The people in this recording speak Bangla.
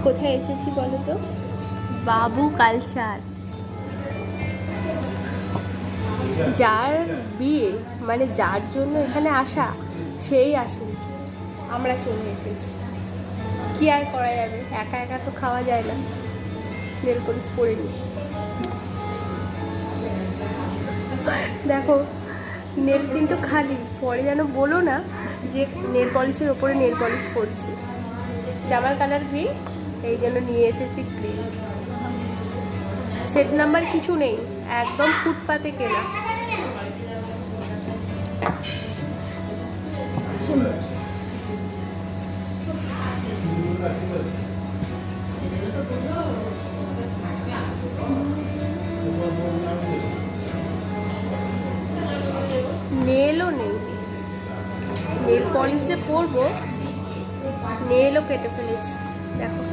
কোথায় এসেছি বলো তো? বাবু কালচার। যার বিয়ে মানে যার জন্য এখানে আসা সেই আসেনি, আমরা চলে এসেছি। কি আর করা যাবে, একা একা তো খাওয়া যায় না। নেল পলিশ পরে নি, দেখো নেল কিন্তু খালি, পরে যেন বলো না যে নেল পলিশের ওপরে নেল পলিশ করছি। জামার কালার গ্রিন, এই জন্য নিয়ে এসেছি গ্রিন। সেট নাম্বার কিছু নেই, একদম ফুটপাতে কেনা। নেলও নেই, নেল পলিশ যে পরবো, নেলও কেটে ফেলেছি দেখো।